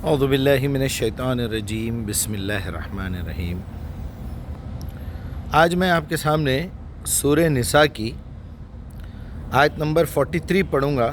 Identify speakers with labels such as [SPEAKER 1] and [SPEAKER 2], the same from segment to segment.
[SPEAKER 1] اعوذ باللہ من الشیطان الرجیم، بسم اللہ الرحمن الرحیم۔ آج میں آپ کے سامنے سورہ نساء کی آیت نمبر 43 پڑھوں گا،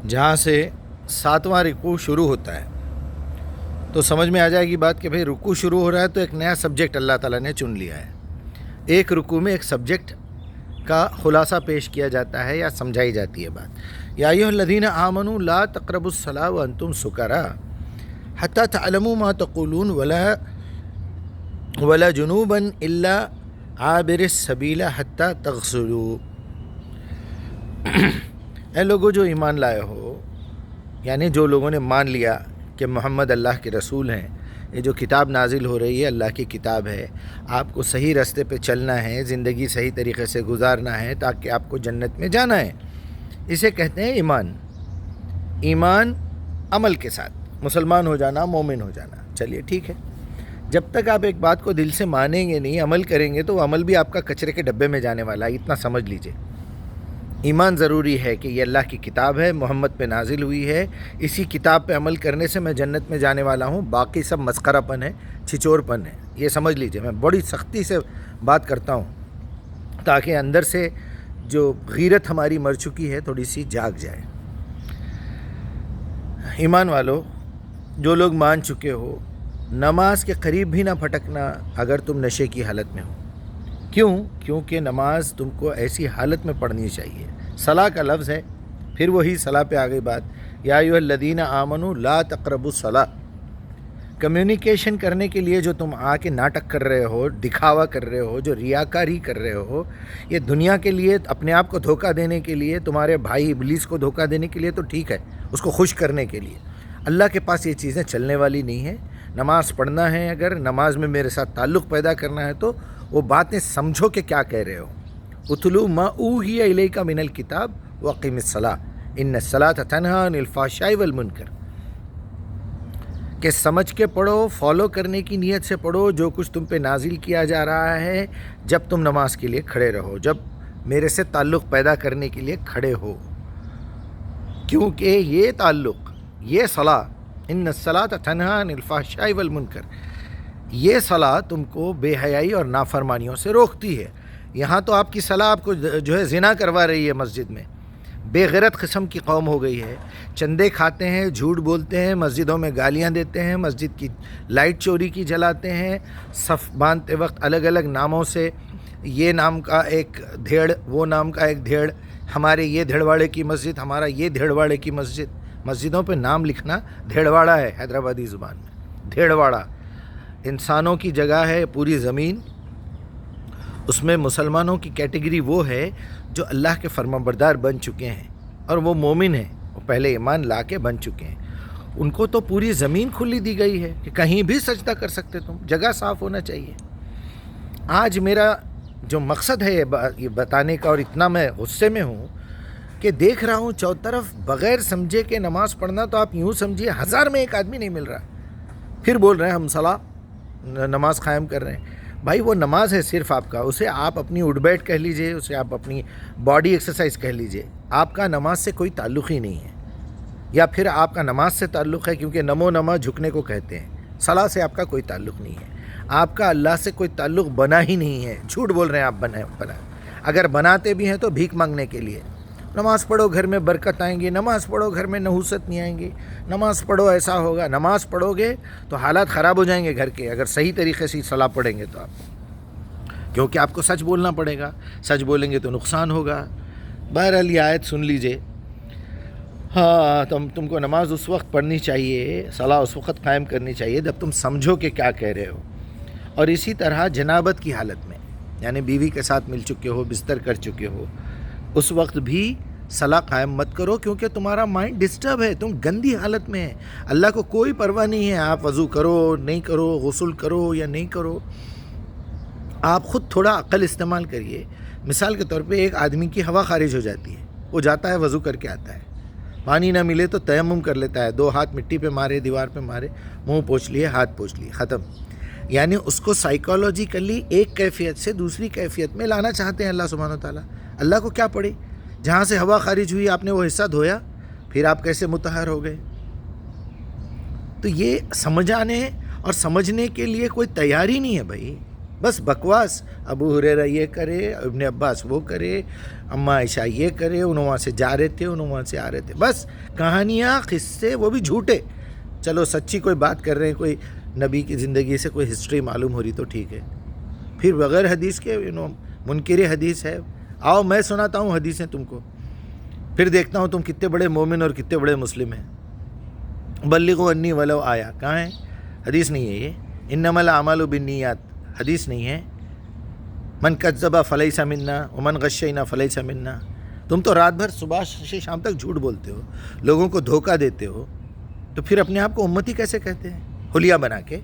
[SPEAKER 1] جہاں سے 7واں رکوع شروع ہوتا ہے۔ تو سمجھ میں آ جائے گی بات کہ بھئی رکوع شروع ہو رہا ہے تو ایک نیا سبجیکٹ اللہ تعالیٰ نے چن لیا ہے۔ ایک رکوع میں ایک سبجیکٹ کا خلاصہ پیش کیا جاتا ہے یا سمجھائی جاتی ہے بات۔ یا ایھا الذین آمنوا لا تقربوا الصلاۃ وانتم سکریٰ حتی تعلموا ما تقولون ولا جنوبا الا عابر السبیل حتی تغسلوا۔ اے لوگوں جو ایمان لائے ہو، یعنی جو لوگوں نے مان لیا کہ محمد اللہ کے رسول ہیں، یہ جو کتاب نازل ہو رہی ہے اللہ کی کتاب ہے، آپ کو صحیح راستے پہ چلنا ہے، زندگی صحیح طریقے سے گزارنا ہے تاکہ آپ کو جنت میں جانا ہے، اسے کہتے ہیں ایمان۔ ایمان عمل کے ساتھ، مسلمان ہو جانا، مومن ہو جانا۔ چلیے ٹھیک ہے، جب تک آپ ایک بات کو دل سے مانیں گے نہیں، عمل کریں گے، تو وہ عمل بھی آپ کا کچرے کے ڈبے میں جانے والا ہے، اتنا سمجھ لیجئے۔ ایمان ضروری ہے کہ یہ اللہ کی کتاب ہے، محمد پہ نازل ہوئی ہے، اسی کتاب پہ عمل کرنے سے میں جنت میں جانے والا ہوں، باقی سب مسخرہ پن ہے، چھچور پن ہے، یہ سمجھ لیجئے۔ میں بڑی سختی سے بات کرتا ہوں تاکہ اندر سے جو غیرت ہماری مر چکی ہے تھوڑی سی جاگ جائے۔ ایمان والو، جو لوگ مان چکے ہو، نماز کے قریب بھی نہ پھٹکنا اگر تم نشے کی حالت میں ہو۔ کیوں؟ کیونکہ نماز تم کو ایسی حالت میں پڑھنی چاہیے۔ صلاح کا لفظ ہے، پھر وہی صلاح پہ آگئی بات، یا ایھا الذین آمنوا لا تقربوا الصلاۃ۔ کمیونیکیشن کرنے کے لیے جو تم آ کے ناٹک کر رہے ہو، دکھاوا کر رہے ہو، جو ریاکاری کر رہے ہو، یہ دنیا کے لیے، اپنے آپ کو دھوکہ دینے کے لیے، تمہارے بھائی ابلیس کو دھوکہ دینے کے لیے تو ٹھیک ہے، اس کو خوش کرنے کے لیے۔ اللہ کے پاس یہ چیزیں چلنے والی نہیں ہیں۔ نماز پڑھنا ہے، اگر نماز میں میرے ساتھ تعلق پیدا کرنا ہے تو وہ باتیں سمجھو کہ کیا کہہ رہے ہو۔ اتلو ما اوحی الیک من الکتاب واقم الصلاۃ ان الصلاۃ تنہی عن الفحشاء والمنکر، کہ سمجھ کے پڑھو، فالو کرنے کی نیت سے پڑھو جو کچھ تم پہ نازل کیا جا رہا ہے، جب تم نماز کے لیے کھڑے رہو، جب میرے سے تعلق پیدا کرنے کے لیے کھڑے ہو، کیونکہ یہ تعلق، یہ صلاح، ان الصلاۃ تنہی عن الفحشاء والمنکر، یہ صلاح تم کو بے حیائی اور نافرمانیوں سے روکتی ہے۔ یہاں تو آپ کی صلاح آپ کو جو ہے زنا کروا رہی ہے مسجد میں۔ بے غیرت قسم کی قوم ہو گئی ہے، چندے کھاتے ہیں، جھوٹ بولتے ہیں، مسجدوں میں گالیاں دیتے ہیں، مسجد کی لائٹ چوری کی جلاتے ہیں، صف باندھتے وقت الگ الگ ناموں سے، یہ نام کا ایک دھیڑ، وہ نام کا ایک دھیڑ، ہمارے یہ دھیڑواڑے کی مسجد، ہمارا یہ دھیڑواڑے کی مسجد۔ مسجدوں پہ نام لکھنا دھیڑواڑا ہے حیدرآبادی زبان میں، دھیڑواڑا۔ انسانوں کی جگہ ہے پوری زمین، اس میں مسلمانوں کی کیٹیگری وہ ہے جو اللہ کے فرمانبردار بن چکے ہیں، اور وہ مومن ہیں، وہ پہلے ایمان لا کے بن چکے ہیں۔ ان کو تو پوری زمین کھلی دی گئی ہے کہ کہیں بھی سجدہ کر سکتے تم، جگہ صاف ہونا چاہیے۔ آج میرا جو مقصد ہے یہ بتانے کا، اور اتنا میں غصے میں ہوں کہ دیکھ رہا ہوں چوطرف بغیر سمجھے کہ نماز پڑھنا، تو آپ یوں سمجھیے 1000 میں ایک آدمی نہیں مل رہا، پھر بول رہے ہیں ہم صلاح نماز قائم کر رہے ہیں۔ بھائی وہ نماز ہے صرف آپ کا، اسے آپ اپنی اٹھ بیٹھ کہہ لیجئے، اسے آپ اپنی باڈی ایکسرسائز کہہ لیجئے، آپ کا نماز سے کوئی تعلق ہی نہیں ہے، یا پھر آپ کا نماز سے تعلق ہے کیونکہ نمو نما جھکنے کو کہتے ہیں۔ صلاح سے آپ کا کوئی تعلق نہیں ہے، آپ کا اللہ سے کوئی تعلق بنا ہی نہیں ہے، جھوٹ بول رہے ہیں آپ بنا۔ اگر بناتے بھی ہیں تو بھیک مانگنے کے لیے۔ نماز پڑھو گھر میں برکت آئیں گی، نماز پڑھو گھر میں نحوست نہیں آئیں گی، نماز پڑھو ایسا ہوگا۔ نماز پڑھو گے تو حالات خراب ہو جائیں گے گھر کے، اگر صحیح طریقے سے صلاح پڑھیں گے تو آپ، کیونکہ آپ کو سچ بولنا پڑے گا، سچ بولیں گے تو نقصان ہوگا۔ بہرحال یہ آیت سن لیجئے۔ ہاں، تم کو نماز اس وقت پڑھنی چاہیے، صلاح اس وقت قائم کرنی چاہیے جب تم سمجھو کہ کیا کہہ رہے ہو۔ اور اسی طرح جنابت کی حالت میں، یعنی بیوی کے ساتھ مل چکے ہو، بستر کر چکے ہو، اس وقت بھی صلاح قائم مت کرو، کیونکہ تمہارا مائنڈ ڈسٹرب ہے، تم گندی حالت میں ہے۔ اللہ کو کوئی پرواہ نہیں ہے آپ وضو کرو نہیں کرو، غسل کرو یا نہیں کرو۔ آپ خود تھوڑا عقل استعمال کریے۔ مثال کے طور پہ ایک آدمی کی ہوا خارج ہو جاتی ہے، وہ جاتا ہے وضو کر کے آتا ہے، پانی نہ ملے تو تیمم کر لیتا ہے، 2 ہاتھ مٹی پہ مارے، دیوار پہ مارے، منہ پوچھ لیے، ہاتھ پوچھ لیے، ختم۔ یعنی اس کو سائیکالوجیکلی ایک کیفیت سے دوسری کیفیت میں لانا چاہتے ہیں اللہ سبحانہ وتعالیٰ۔ اللہ کو کیا پڑی؟ جہاں سے ہوا خارج ہوئی آپ نے وہ حصہ دھویا، پھر آپ کیسے مطہر ہو گئے؟ تو یہ سمجھانے اور سمجھنے کے لیے کوئی تیاری نہیں ہے بھائی، بس بکواس. ابو ہریرہ یہ کرے، ابن عباس وہ کرے، اماں عائشہ یہ کرے، انہوں وہاں سے جا رہے تھے، انہوں وہاں سے آ رہے تھے، بس کہانیاں، قصے، وہ بھی جھوٹے. چلو سچی کوئی بات کر رہے ہیں، کوئی نبی کی زندگی سے کوئی ہسٹری معلوم ہو رہی تو ٹھیک ہے. پھر بغیر حدیث کے منکر حدیث ہے. آؤ میں سناتا ہوں حدیثیں تم کو، پھر دیکھتا ہوں تم کتنے بڑے مومن اور کتنے بڑے مسلم ہیں. بلغوا انی ولو آیا کہاں ہے؟ حدیث نہیں ہے یہ. انما الاعمال بالنیات حدیث نہیں ہے. من کذب فلیس منا ومن غشینا فلیس منا. تم تو رات بھر صبح سے شام تک جھوٹ بولتے ہو، لوگوں کو دھوکہ دیتے ہو، تو پھر اپنے آپ کو امتی کیسے کہتے ہیں؟ حلیہ بنا کے،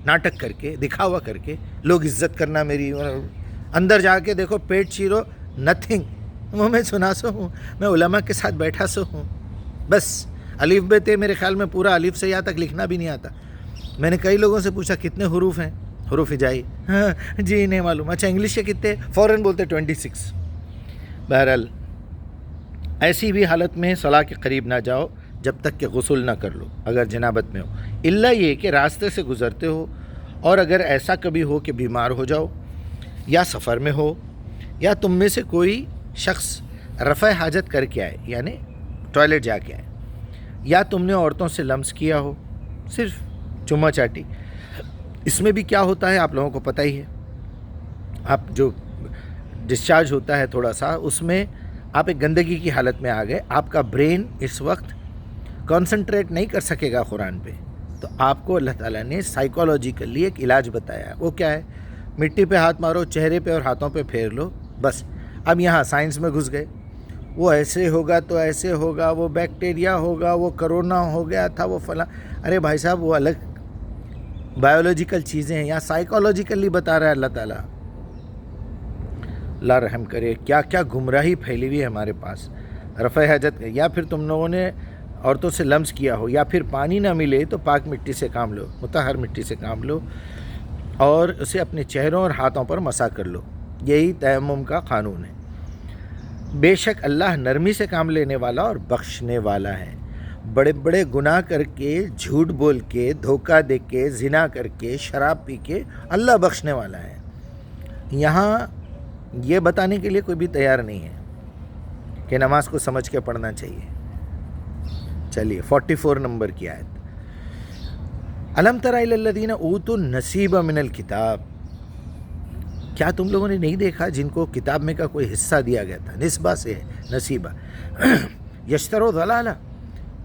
[SPEAKER 1] ناٹک کر کے، دکھاوا کر کے، لوگ عزت کرنا میری، اندر جا کے دیکھو پیٹ چیرو، نتھنگ. وہ میں سنا سو ہوں، میں علماء کے ساتھ بیٹھا سو ہوں، بس الف بے تے میرے خیال میں پورا الف سے یہاں تک لکھنا بھی نہیں آتا. میں نے کئی لوگوں سے پوچھا کتنے حروف ہیں، حروف ہجائی، ہاں جی نہیں معلوم. اچھا انگلش کے کتنے؟ فوراً بولتے 26. بہرحال ایسی بھی حالت میں صلاح کے قریب نہ جاؤ جب تک کہ غسل نہ کر لو اگر جنابت میں ہو، الا یہ کہ راستے سے گزرتے ہو، اور اگر ایسا کبھی ہو کہ بیمار ہو جاؤ، یا سفر میں ہو، یا تم میں سے کوئی شخص رفع حاجت کر کے آئے، یعنی ٹوائلٹ جا کے آئے، یا تم نے عورتوں سے لمس کیا ہو، صرف چما چاٹی. اس میں بھی کیا ہوتا ہے آپ لوگوں کو پتہ ہی ہے. آپ جو ڈسچارج ہوتا ہے تھوڑا سا، اس میں آپ ایک گندگی کی حالت میں آ گئے، آپ کا برین اس وقت کنسنٹریٹ نہیں کر سکے گا قرآن پہ. تو آپ کو اللہ تعالیٰ نے سائیکولوجیکلی ایک علاج بتایا ہے. وہ کیا ہے؟ مٹی پہ ہاتھ مارو، چہرے پہ اور ہاتھوں پہ پھیر لو، بس. اب یہاں سائنس میں گھس گئے، وہ ایسے ہوگا تو ایسے ہوگا، وہ بیکٹیریا ہوگا، وہ کرونا ہو گیا تھا، وہ فلاں. ارے بھائی صاحب وہ الگ بایولوجیکل چیزیں ہیں، یہاں سائیکولوجیکلی بتا رہا ہے اللہ تعالیٰ. اللہ رحم کرے. کیا کیا گمراہی پھیلی ہوئی ہے ہمارے پاس. رفع حاجت، یا پھر تم لوگوں نے عورتوں سے لمس کیا ہو، یا پھر پانی نہ ملے تو پاک مٹی سے کام لو، مطہر مٹی سے کام لو، اور اسے اپنے چہروں اور ہاتھوں پر مسح کر لو. یہی تیمم کا قانون ہے. بے شک اللہ نرمی سے کام لینے والا اور بخشنے والا ہے. بڑے بڑے گناہ کر کے، جھوٹ بول کے، دھوکہ دے کے، زنا کر کے، شراب پی کے اللہ بخشنے والا ہے. یہاں یہ بتانے کے لیے کوئی بھی تیار نہیں ہے کہ نماز کو سمجھ کے پڑھنا چاہیے. چلیے 44 نمبر کی آیت. الم تر الی الذین اوتوا النصیب من الکتاب. کیا تم لوگوں نے نہیں دیکھا جن کو کتاب میں کا کوئی حصہ دیا گیا تھا؟ نسبہ سے ہے، نصیبہ. یشتروا ضلالہ،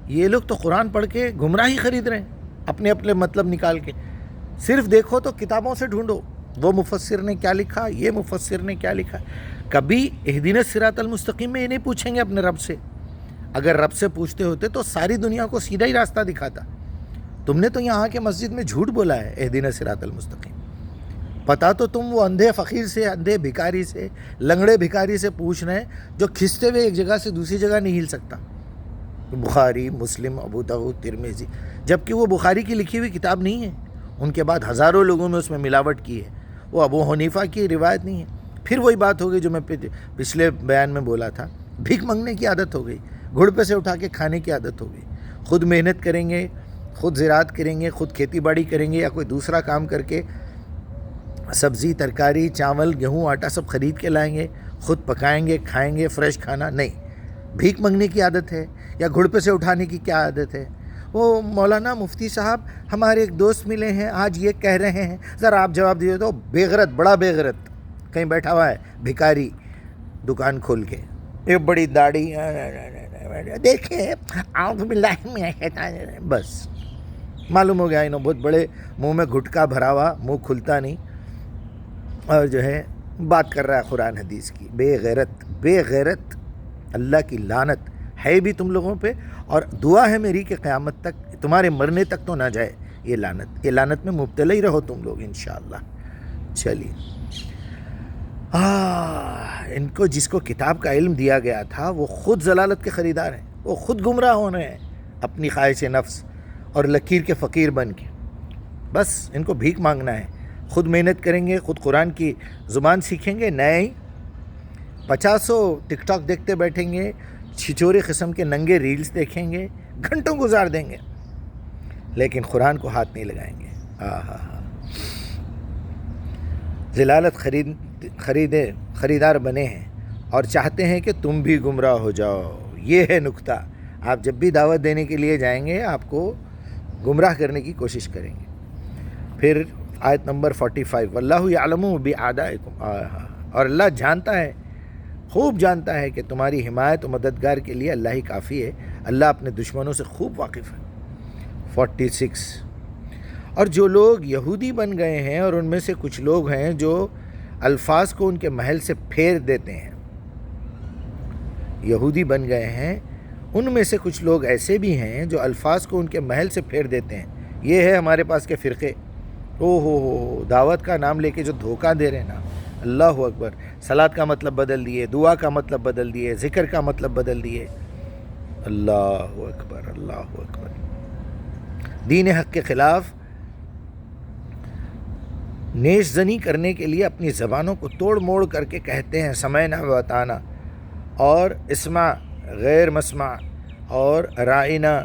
[SPEAKER 1] یہ لوگ تو قرآن پڑھ کے گمراہی خرید رہے ہیں، اپنے اپنے مطلب نکال کے. صرف دیکھو تو کتابوں سے ڈھونڈو، وہ مفسر نے کیا لکھا، یہ مفسر نے کیا لکھا. کبھی اہدنا الصراط المستقیم میں یہ نہیں پوچھیں گے اپنے رب سے. اگر رب سے پوچھتے ہوتے تو ساری دنیا کو سیدھا ہی راستہ دکھاتا. تم نے تو یہاں کے مسجد میں جھوٹ بولا ہے اہدنا الصراط المستقیم. پتا تو تم وہ اندھے فقیر سے، اندھے بھکاری سے، لنگڑے بھکاری سے پوچھ رہے ہیں جو کھنچتے ہوئے ایک جگہ سے دوسری جگہ نہیں ہل سکتا. بخاری، مسلم، ابو داؤد، ترمذی، جبکہ وہ بخاری کی لکھی ہوئی کتاب نہیں ہے. ان کے بعد ہزاروں لوگوں نے اس میں ملاوٹ کی ہے. وہ ابو حنیفہ کی روایت نہیں ہے. پھر وہی بات ہو گئی جو میں پچھلے بیان میں بولا تھا، بھیک مانگنے کی عادت ہو گئی، گھڑ پہ سے اٹھا کے کھانے کی عادت ہو گئی. خود محنت کریں گے، خود زراعت کریں گے، خود کھیتی باڑی کریں گے، یا کوئی دوسرا کام کر کے سبزی، ترکاری، چاول، گیہوں، آٹا سب خرید کے لائیں گے، خود پکائیں گے، کھائیں گے فریش کھانا. نہیں، بھیک مانگنے کی عادت ہے. یا گھڑ پہ سے اٹھانے کی کیا عادت ہے؟ وہ مولانا مفتی صاحب ہمارے ایک دوست ملے ہیں، آج یہ کہہ رہے ہیں، ذرا آپ جواب دیجیے. تو بے غیرت، بڑا بے غیرت کہیں بیٹھا ہوا ہے بھکاری دکان کھول کے، ایک بڑی داڑھی، دیکھیں اعوذ باللہ من الشیطان الرجیم. بس معلوم ہو گیا انہوں بہت بڑے منہ میں گھٹکا بھرا ہوا، منہ کھلتا نہیں، اور جو ہے بات کر رہا ہے قرآن حدیث کی. بے غیرت، بے غیرت. اللہ کی لعنت ہے بھی تم لوگوں پہ، اور دعا ہے میری کہ قیامت تک، تمہارے مرنے تک تو نہ جائے یہ لعنت. یہ لعنت میں مبتلا ہی رہو تم لوگ انشاءاللہ. چلیے، ان کو جس کو کتاب کا علم دیا گیا تھا وہ خود ضلالت کے خریدار ہیں، وہ خود گمراہ ہو رہے ہیں اپنی خواہش نفس اور لکیر کے فقیر بن کے. بس ان کو بھیک مانگنا ہے. خود محنت کریں گے، خود قرآن کی زبان سیکھیں گے، نہیں 50 ٹک ٹاک دیکھتے بیٹھیں گے، چھچوری قسم کے ننگے ریلز دیکھیں گے، گھنٹوں گزار دیں گے. لیکن قرآن کو ہاتھ نہیں لگائیں گے. ضلالت خریدار بنے ہیں اور چاہتے ہیں کہ تم بھی گمراہ ہو جاؤ. یہ ہے نکتہ. آپ جب بھی دعوت دینے کے لیے جائیں گے آپ کو گمراہ کرنے کی کوشش کریں گے. پھر آیت نمبر 45 واللہ یعلم بِأَعْدَائِكُمْ. اور اللہ جانتا ہے، خوب جانتا ہے کہ تمہاری حمایت و مددگار کے لیے اللہ ہی کافی ہے. اللہ اپنے دشمنوں سے خوب واقف ہے. 46 اور جو لوگ یہودی بن گئے ہیں اور ان میں سے کچھ لوگ ہیں جو الفاظ کو ان کے محل سے پھیر دیتے ہیں. یہودی بن گئے ہیں، ان میں سے کچھ لوگ ایسے بھی ہیں جو الفاظ کو ان کے محل سے پھیر دیتے ہیں. یہ ہے ہمارے پاس کے فرقے. ہو دعوت کا نام لے کے جو دھوکہ دے رہے ہیں نا. اللہ اکبر. صلاۃ کا مطلب بدل دیے، دعا کا مطلب بدل دیے، ذکر کا مطلب بدل دیے. اللہ اکبر، اللہ اکبر. دین حق کے خلاف نیش زنی کرنے کے لیے اپنی زبانوں کو توڑ موڑ کر کے کہتے ہیں سمعنا و اطعنا اور اسمع غیر مسمع اور رائنا.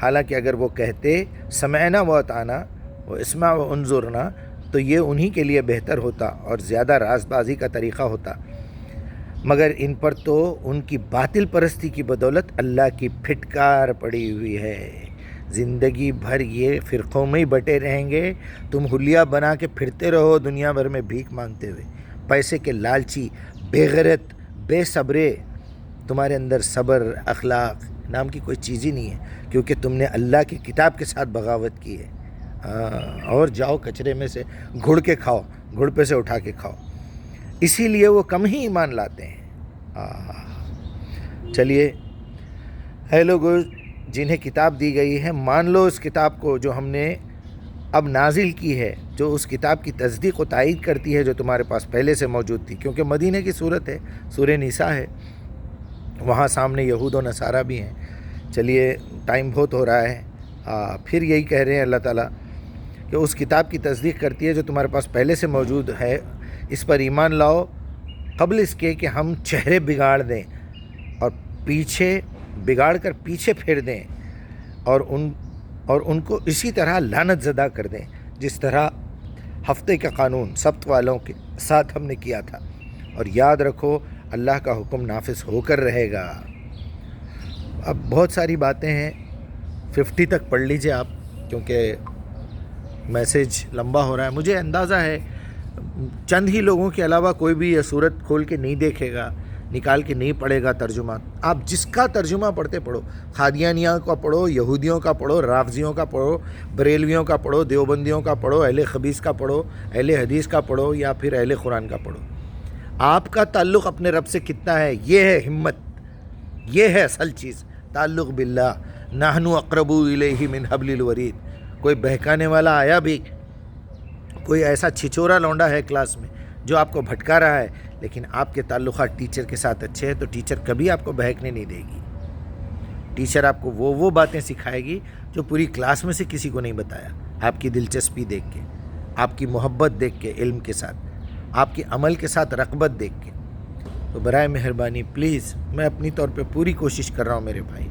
[SPEAKER 1] حالانکہ اگر وہ کہتے سمعنا و اطعنا و اسمع و انظرنا تو یہ انہی کے لیے بہتر ہوتا اور زیادہ راز بازی کا طریقہ ہوتا. مگر ان پر تو ان کی باطل پرستی کی بدولت اللہ کی پھٹکار پڑی ہوئی ہے. زندگی بھر یہ فرقوں میں ہی بٹے رہیں گے. تم حلیہ بنا کے پھرتے رہو دنیا بھر میں بھیک مانگتے ہوئے. پیسے کے لالچی، بے غیرت، بے صبرے. تمہارے اندر صبر اخلاق نام کی کوئی چیز ہی نہیں ہے، کیونکہ تم نے اللہ کی کتاب کے ساتھ بغاوت کی ہے. اور جاؤ کچرے میں سے گھڑ کے کھاؤ، گھڑ پہ سے اٹھا کے کھاؤ. اسی لیے وہ کم ہی ایمان لاتے ہیں. چلیے اے لوگو جنہیں کتاب دی گئی ہے، مان لو اس کتاب کو جو ہم نے اب نازل کی ہے، جو اس کتاب کی تصدیق و تائید کرتی ہے جو تمہارے پاس پہلے سے موجود تھی. کیونکہ مدینہ کی صورت ہے، سورہ نساء ہے، وہاں سامنے یہود و نصارہ بھی ہیں. چلیے ٹائم بہت ہو رہا ہے. پھر یہی کہہ رہے ہیں اللہ تعالیٰ کہ اس کتاب کی تصدیق کرتی ہے جو تمہارے پاس پہلے سے موجود ہے. اس پر ایمان لاؤ قبل اس کے کہ ہم چہرے بگاڑ دیں اور پیچھے بگاڑ کر پیچھے پھیر دیں اور ان کو اسی طرح لعنت زدہ کر دیں جس طرح ہفتے کا قانون سبت والوں کے ساتھ ہم نے کیا تھا. اور یاد رکھو اللہ کا حکم نافذ ہو کر رہے گا. اب بہت ساری باتیں ہیں، 50 تک پڑھ لیجئے آپ، کیونکہ میسیج لمبا ہو رہا ہے. مجھے اندازہ ہے چند ہی لوگوں کے علاوہ کوئی بھی یہ صورت کھول کے نہیں دیکھے گا، نکال کے نہیں پڑھے گا ترجمہ. آپ جس کا ترجمہ پڑھتے پڑھو، قادیانیہ کا پڑھو، یہودیوں کا پڑھو، رافضیوں کا پڑھو، بریلویوں کا پڑھو، دیوبندیوں کا پڑھو، اہل خبیث کا پڑھو، اہل حدیث کا پڑھو یا پھر اہل قرآن کا پڑھو. آپ کا تعلق اپنے رب سے کتنا ہے، یہ ہے ہمت، یہ ہے اصل چیز. تعلق باللہ نحن اقرب الیہ من حبل الورید. کوئی بہکانے والا آیا بھی، کوئی ایسا چھچورا لونڈا ہے کلاس میں جو آپ کو بھٹکا رہا ہے، لیکن آپ کے تعلقات ٹیچر کے ساتھ اچھے ہیں تو ٹیچر کبھی آپ کو بہکنے نہیں دے گی. ٹیچر آپ کو وہ باتیں سکھائے گی جو پوری کلاس میں سے کسی کو نہیں بتایا. آپ کی دلچسپی دیکھ کے، آپ کی محبت دیکھ کے، علم کے ساتھ، آپ کی عمل کے ساتھ رغبت دیکھ کے. تو برائے مہربانی پلیز، میں اپنی طور پہ پوری کوشش کر رہا ہوں میرے بھائی،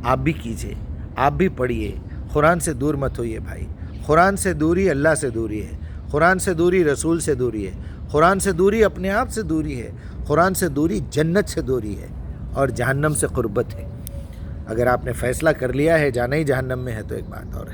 [SPEAKER 1] آپ بھی کیجئے، آپ بھی پڑھیے. قرآن سے دور مت ہوئیے بھائی. قرآن سے دوری اللہ سے دوری ہے. قرآن سے دوری رسول سے دوری ہے. قرآن سے دوری اپنے آپ سے دوری ہے. قرآن سے دوری جنت سے دوری ہے اور جہنم سے قربت ہے. اگر آپ نے فیصلہ کر لیا ہے جانا ہی جہنم میں ہے تو ایک بات اور ہے.